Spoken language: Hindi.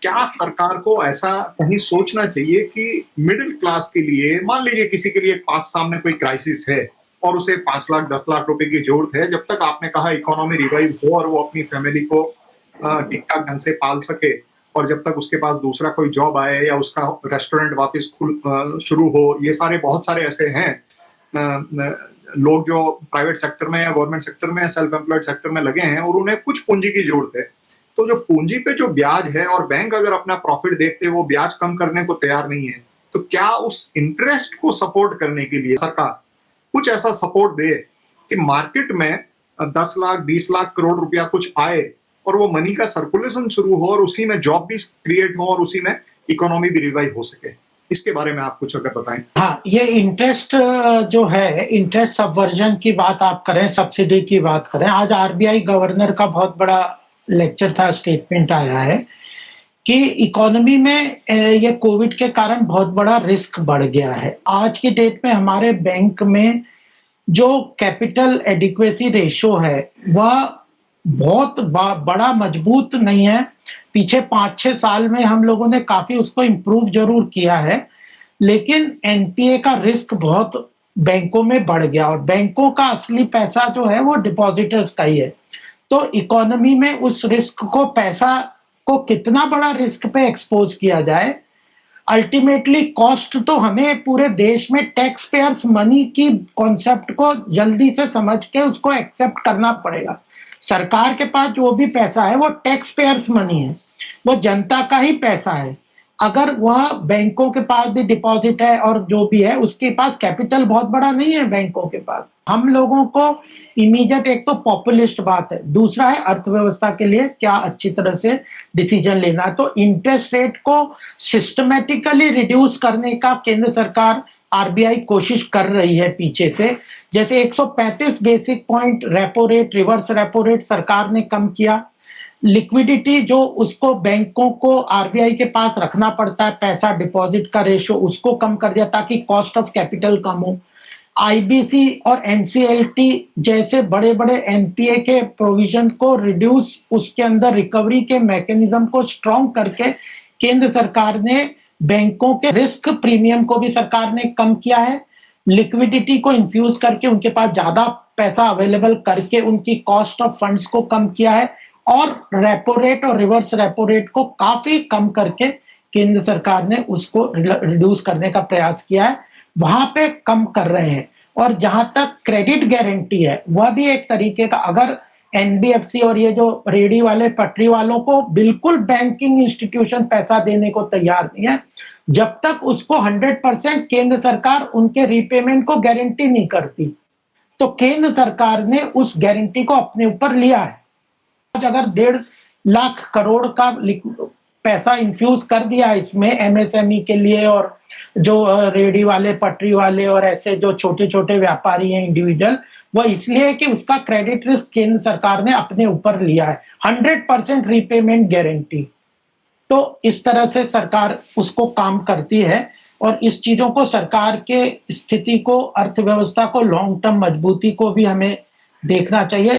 क्या सरकार को ऐसा कहीं सोचना चाहिए कि मिडिल क्लास के लिए, मान लीजिए किसी के लिए पास सामने कोई क्राइसिस है और उसे 5 लाख 10 लाख रुपए की जरूरत है, जब तक आपने कहा इकोनॉमी रिवाइव हो और वो अपनी फैमिली को ठीक ठाक ढंग से पाल सके, और जब तक उसके पास दूसरा कोई जॉब आए या उसका रेस्टोरेंट वापस शुरू हो, ये सारे बहुत सारे ऐसे हैं लोग जो प्राइवेट सेक्टर में या गवर्नमेंट सेक्टर में या सेल्फ एम्प्लॉयड सेक्टर में लगे हैं और उन्हें कुछ पूंजी की जरूरत है। तो जो पूंजी पे जो ब्याज है और बैंक अगर अपना प्रॉफिट देखते वो ब्याज कम करने को तैयार नहीं है, तो क्या उस इंटरेस्ट को सपोर्ट करने के लिए सरकार कुछ ऐसा सपोर्ट दे कि मार्केट में 10 लाख 20 लाख करोड़ रुपया कुछ आए और वो मनी का सर्कुलेशन शुरू हो और उसी में जॉब भी क्रिएट हो और उसी में इकोनॉमी भी रिवाइव हो सके। इसके बारे में आप कुछ अगर बताएं। हाँ, ये इंटरेस्ट जो है, इंटरेस्ट सबवर्जन की बात आप करें, सब्सिडी की बात करें। आज आरबीआई गवर्नर का बहुत बड़ा लेक्चर था, स्टेटमेंट आया है कि इकोनॉमी में ये कोविड के कारण बहुत बड़ा रिस्क बढ़ गया है। आज की डेट में हमारे बैंक में जो कैपिटल एडिक्वेसी रेशो है वह बहुत बड़ा मजबूत नहीं है। पीछे 5-6 साल में हम लोगों ने काफी उसको इम्प्रूव जरूर किया है, लेकिन एनपीए का रिस्क बहुत बैंकों में बढ़ गया और बैंकों का असली पैसा जो है वो डिपॉजिटर्स का ही है। तो इकोनॉमी में उस रिस्क को, पैसा को कितना बड़ा रिस्क पे एक्सपोज किया जाए, अल्टीमेटली कॉस्ट तो हमें पूरे देश में टैक्स पेयर्स मनी की कॉन्सेप्ट को जल्दी से समझ के उसको एक्सेप्ट करना पड़ेगा। सरकार के पास जो भी पैसा है वो टैक्स पेयर्स मनी है, वो जनता का ही पैसा है। अगर वह बैंकों के पास भी डिपॉजिट है और जो भी है उसके पास कैपिटल बहुत बड़ा नहीं है बैंकों के पास। हम लोगों को इमीडिएट, एक तो पॉपुलिस्ट बात है, दूसरा है अर्थव्यवस्था के लिए क्या अच्छी तरह से डिसीजन लेना है। तो इंटरेस्ट रेट को सिस्टमेटिकली रिड्यूस करने का केंद्र सरकार, आरबीआई कोशिश कर रही है पीछे से। जैसे 135 basic point repo rate, reverse repo rate सरकार ने कम किया। लिक्विडिटी जो उसको बैंकों को आरबीआई के पास रखना पड़ता है, पैसा डिपॉजिट का रेशो, उसको कम कर दिया ताकि कॉस्ट ऑफ कैपिटल कम हो। आईबीसी और एनसीएलटी जैसे बड़े बड़े एनपीए के प्रोविजन को रिड्यूस, उसके अंदर रिकवरी के मैकेनिज्म को स्ट्रॉन्ग करके केंद्र सरकार ने बैंकों के रिस्क प्रीमियम को भी सरकार ने कम किया है। लिक्विडिटी को इन्फ्यूज करके उनके पास ज्यादा पैसा अवेलेबल करके उनकी कॉस्ट ऑफ फंड्स को कम किया है और रेपो रेट और रिवर्स रेपो रेट को काफी कम करके केंद्र सरकार ने उसको रिड्यूस करने का प्रयास किया है। वहां पे कम कर रहे हैं। और जहां तक क्रेडिट गारंटी है वह भी एक तरीके का, अगर एनबीएफसी और ये जो रेडी वाले पटरी वालों को बिल्कुल बैंकिंग इंस्टीट्यूशन पैसा देने को तैयार नहीं है, जब तक उसको 100% केंद्र सरकार उनके रीपेमेंट को गारंटी नहीं करती, तो केंद्र सरकार ने उस गारंटी को अपने ऊपर लिया है। आज अगर 1.5 लाख करोड़ का पैसा इन्फ्यूज कर दिया इसमें एमएसएमई के लिए, और जो रेडी वाले, पटरी वाले और ऐसे जो छोटे छोटे व्यापारी हैं, इंडिविजुअल, वो इसलिए कि उसका क्रेडिट रिस्क केंद्र सरकार ने अपने ऊपर लिया है, 100% रीपेमेंट गारंटी। तो इस तरह से सरकार उसको काम करती है और इस चीजों को, सरकार के स्थिति को, अर्थव्यवस्था को, लॉन्ग टर्म मजबूती को भी हमें देखना चाहिए।